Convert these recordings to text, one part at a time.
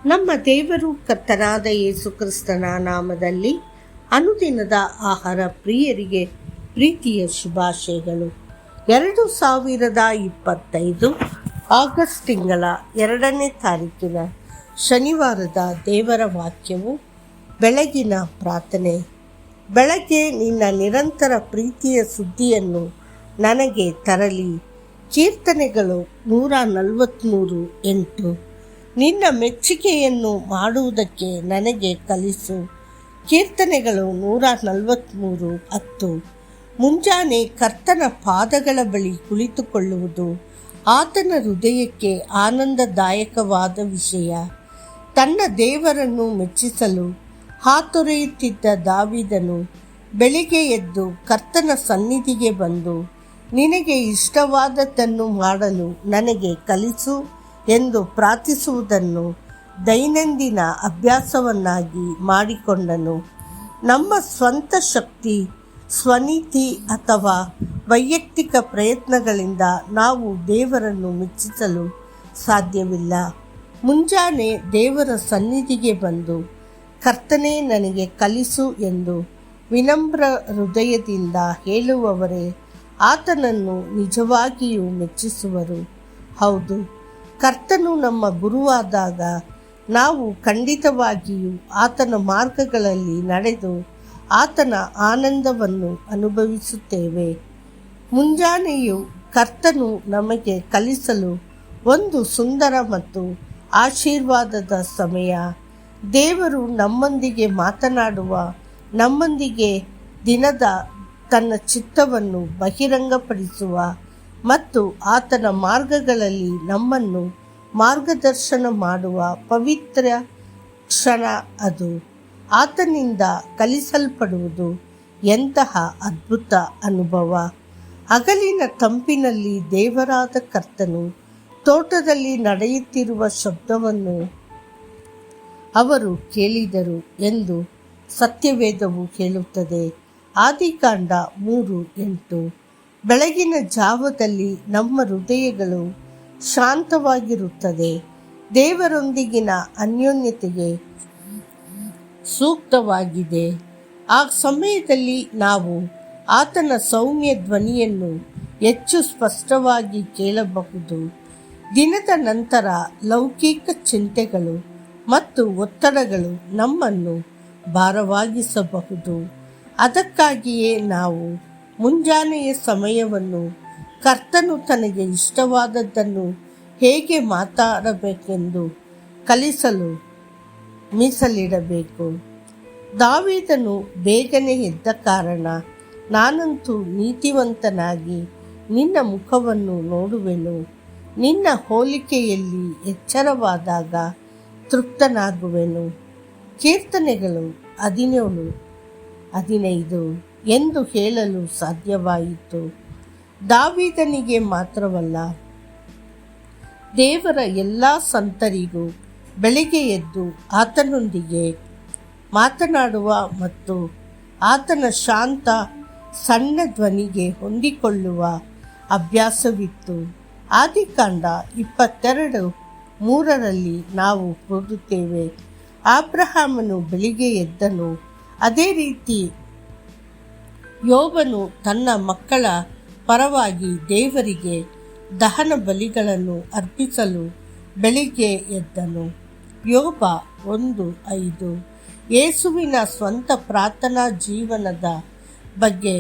ನಮ್ಮ ದೇವರು ಕರ್ತನಾದ ಯೇಸು ಕ್ರಿಸ್ತನ ನಾಮದಲ್ಲಿ ಅನುದಿನದ ಆಹಾರ ಪ್ರಿಯರಿಗೆ ಪ್ರೀತಿಯ ಶುಭಾಶಯಗಳು. 2025 ಆಗಸ್ಟ್ ತಿಂಗಳ 2ನೇ ತಾರೀಕಿನ ಶನಿವಾರದ ದೇವರ ವಾಕ್ಯವು ಬೆಳಗಿನ ಪ್ರಾರ್ಥನೆ. ಬೆಳಗ್ಗೆ ನಿನ್ನ ನಿರಂತರ ಪ್ರೀತಿಯ ಸುದ್ದಿಯನ್ನು ನನಗೆ ತರಲಿ. ಕೀರ್ತನೆಗಳು 143:8. ನಿನ್ನ ಮೆಚ್ಚುಗೆಯನ್ನು ಮಾಡುವುದಕ್ಕೆ ನನಗೆ ಕಲಿಸು. ಕೀರ್ತನೆಗಳು 143:10. ಮುಂಜಾನೆ ಕರ್ತನ ಪಾದಗಳ ಬಳಿ ಕುಳಿತುಕೊಳ್ಳುವುದು ಆತನ ಹೃದಯಕ್ಕೆ ಆನಂದದಾಯಕವಾದ ವಿಷಯ. ತನ್ನ ದೇವರನ್ನು ಮೆಚ್ಚಿಸಲು ಹಾತೊರೆಯುತ್ತಿದ್ದ ದಾವೀದನು ಬೆಳಿಗ್ಗೆ ಎದ್ದು ಕರ್ತನ ಸನ್ನಿಧಿಗೆ ಬಂದು, ನಿನಗೆ ಇಷ್ಟವಾದದ್ದನ್ನು ಮಾಡಲು ನನಗೆ ಕಲಿಸು ಎಂದು ಪ್ರಾರ್ಥಿಸುವುದನ್ನು ದೈನಂದಿನ ಅಭ್ಯಾಸವನ್ನಾಗಿ ಮಾಡಿಕೊಂಡನು. ನಮ್ಮ ಸ್ವಂತ ಶಕ್ತಿ, ಸ್ವನೀತಿ ಅಥವಾ ವೈಯಕ್ತಿಕ ಪ್ರಯತ್ನಗಳಿಂದ ನಾವು ದೇವರನ್ನು ಮೆಚ್ಚಿಸಲು ಸಾಧ್ಯವಿಲ್ಲ. ಮುಂಜಾನೆ ದೇವರ ಸನ್ನಿಧಿಗೆ ಬಂದು, ಕರ್ತನೇ ನನಗೆ ಕಲಿಸು ಎಂದು ವಿನಮ್ರ ಹೃದಯದಿಂದ ಹೇಳುವವರೇ ಆತನನ್ನು ನಿಜವಾಗಿಯೂ ಮೆಚ್ಚಿಸುವರು. ಹೌದು, ಕರ್ತನು ನಮ್ಮ ಗುರುವಾದಾಗ ನಾವು ಖಂಡಿತವಾಗಿಯೂ ಆತನ ಮಾರ್ಗಗಳಲ್ಲಿ ನಡೆದು ಆತನ ಆನಂದವನ್ನು ಅನುಭವಿಸುತ್ತೇವೆ. ಮುಂಜಾನೆಯು ಕರ್ತನು ನಮಗೆ ಕಲಿಸಲು ಒಂದು ಸುಂದರ ಮತ್ತು ಆಶೀರ್ವಾದದ ಸಮಯ. ದೇವರು ನಮ್ಮೊಂದಿಗೆ ಮಾತನಾಡುವ, ನಮ್ಮೊಂದಿಗೆ ದಿನದ ತನ್ನ ಚಿತ್ತವನ್ನು ಬಹಿರಂಗಪಡಿಸುವ ಮತ್ತು ಆತನ ಮಾರ್ಗಗಳಲ್ಲಿ ನಮ್ಮನ್ನು ಮಾರ್ಗದರ್ಶನ ಮಾಡುವ ಪವಿತ್ರ ಕ್ಷಣ ಅದು. ಆತನಿಂದ ಕಲಿಸಲ್ಪಡುವುದು ಎಂತಹ ಅದ್ಭುತ ಅನುಭವ! ಹಗಲಿನ ತಂಪಿನಲ್ಲಿ ದೇವರಾದ ಕರ್ತನು ತೋಟದಲ್ಲಿ ನಡೆಯುತ್ತಿರುವ ಶಬ್ದವನ್ನು ಅವರು ಕೇಳಿದರು ಎಂದು ಸತ್ಯವೇದವು ಹೇಳುತ್ತದೆ. ಆದಿಕಾಂಡ 3:8. ಬೆಳಗಿನ ಜಾವದಲ್ಲಿ ನಮ್ಮ ಹೃದಯಗಳು ಶಾಂತವಾಗಿರುತ್ತದೆ. ದೇವರೊಂದಿಗಿನ ಅನ್ಯೋನ್ಯತೆಗೆ ಸೂಕ್ತವಾಗಿದೆ. ಆ ಸಮಯದಲ್ಲಿ ನಾವು ಆತನ ಸೌಮ್ಯ ಧ್ವನಿಯನ್ನು ಹೆಚ್ಚು ಸ್ಪಷ್ಟವಾಗಿ ಕೇಳಬಹುದು. ದಿನದ ನಂತರ ಲೌಕಿಕ ಚಿಂತೆಗಳು ಮತ್ತು ಒತ್ತಡಗಳು ನಮ್ಮನ್ನು ಭಾರವಾಗಿಸಬಹುದು. ಅದಕ್ಕಾಗಿಯೇ ನಾವು ಮುಂಜಾನೆಯ ಸಮಯವನ್ನು ಕರ್ತನು ತನಗೆ ಇಷ್ಟವಾದದ್ದನ್ನು ಹೇಗೆ ಮಾತಾಡಬೇಕೆಂದು ಕಲಿಸಲು ಮೀಸಲಿಡಬೇಕು. ದಾವೀದನು ಬೇಗನೆ ಎದ್ದ ಕಾರಣ, ನಾನಂತೂ ನೀತಿವಂತನಾಗಿ ನಿನ್ನ ಮುಖವನ್ನು ನೋಡುವೆನು, ನಿನ್ನ ಹೋಲಿಕೆಯಲ್ಲಿ ಎಚ್ಚರವಾದಾಗ ತೃಪ್ತನಾಗುವೆನು. ಕೀರ್ತನೆಗಳು 17:15 ಎಂದು ಹೇಳಲು ಸಾಧ್ಯವಾಯಿತು. ದಾವೀದನಿಗೆ ಮಾತ್ರವಲ್ಲ, ದೇವರ ಎಲ್ಲ ಸಂತರಿಗೂ ಬೆಳಿಗ್ಗೆ ಎದ್ದು ಆತನೊಂದಿಗೆ ಮಾತನಾಡುವ ಮತ್ತು ಆತನ ಶಾಂತ ಸಣ್ಣ ಧ್ವನಿಗೆ ಹೊಂದಿಕೊಳ್ಳುವ ಅಭ್ಯಾಸವಿತ್ತು. ಆದಿಕಾಂಡ 22:3 ನಾವು ಓದುತ್ತೇವೆ, ಅಬ್ರಹಾಮನು ಬೆಳಿಗ್ಗೆ ಎದ್ದನು. ಅದೇ ರೀತಿ ಯೋಬನು ತನ್ನ ಮಕ್ಕಳ ಪರವಾಗಿ ದೇವರಿಗೆ ದಹನ ಬಲಿಗಳನ್ನು ಅರ್ಪಿಸಲು ಬೆಳಿಗ್ಗೆ ಎದ್ದನು. ಯೋಬ 1:5. ಯೇಸುವಿನ ಸ್ವಂತ ಪ್ರಾರ್ಥನಾ ಜೀವನದ ಬಗ್ಗೆ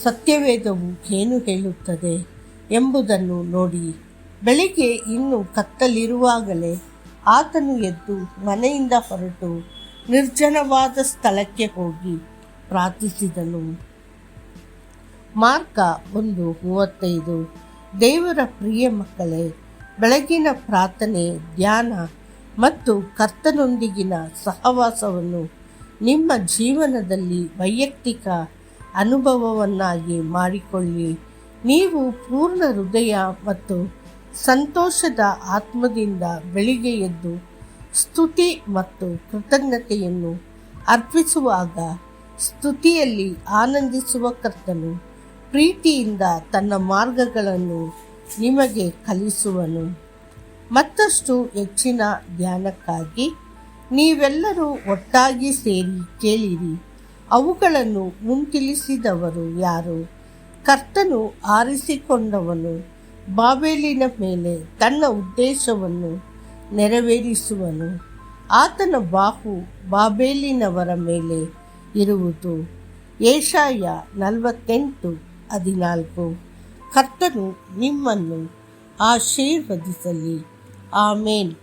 ಸತ್ಯವೇದವು ಏನು ಹೇಳುತ್ತದೆ ಎಂಬುದನ್ನು ನೋಡಿ. ಬೆಳಿಗ್ಗೆ ಇನ್ನೂ ಕತ್ತಲಿರುವಾಗಲೇ ಆತನು ಎದ್ದು ಮನೆಯಿಂದ ಹೊರಟು ನಿರ್ಜನವಾದ ಸ್ಥಳಕ್ಕೆ ಹೋಗಿ ಪ್ರಾರ್ಥಿಸಿದನು. ಮಾರ್ಕ 1:35. ದೇವರ ಪ್ರಿಯ ಮಕ್ಕಳೇ, ಬೆಳಗಿನ ಪ್ರಾರ್ಥನೆ, ಧ್ಯಾನ ಮತ್ತು ಕರ್ತನೊಂದಿಗಿನ ಸಹವಾಸವನ್ನು ನಿಮ್ಮ ಜೀವನದಲ್ಲಿ ವೈಯಕ್ತಿಕ ಅನುಭವವನ್ನಾಗಿ ಮಾಡಿಕೊಳ್ಳಿ. ನೀವು ಪೂರ್ಣ ಹೃದಯ ಮತ್ತು ಸಂತೋಷದ ಆತ್ಮದಿಂದ ಬೆಳಿಗ್ಗೆ ಎದ್ದು ಸ್ತುತಿ ಮತ್ತು ಕೃತಜ್ಞತೆಯನ್ನು ಅರ್ಪಿಸುವಾಗ ಸ್ತುತಿಯಲ್ಲಿ ಆನಂದಿಸುವ ಕರ್ತನು ಪ್ರೀತಿಯಿಂದ ತನ್ನ ಮಾರ್ಗಗಳನ್ನು ನಿಮಗೆ ಕಲಿಸುವನು. ಮತ್ತಷ್ಟು ಹೆಚ್ಚಿನ ಧ್ಯಾನಕ್ಕಾಗಿ ನೀವೆಲ್ಲರೂ ಒಟ್ಟಾಗಿ ಸೇರಿ ಕೇಳಿರಿ. ಅವುಗಳನ್ನು ಮುಂತಿಳಿಸಿದವರು ಯಾರು? ಕರ್ತನು ಆರಿಸಿಕೊಂಡವನು ಬಾಬೆಲಿನ ಮೇಲೆ ತನ್ನ ಉದ್ದೇಶವನ್ನು ನೆರವೇರಿಸುವನು. ಆತನ ಬಾಹು ಬಾಬೆಲಿನವರ ಮೇಲೆ ಇರುವುದು. ಯೆಶಾಯ 48:14. ಕರ್ತನು ನಿಮ್ಮನ್ನು ಆಶೀರ್ವದಿಸಲಿ. ಆಮೇನ್.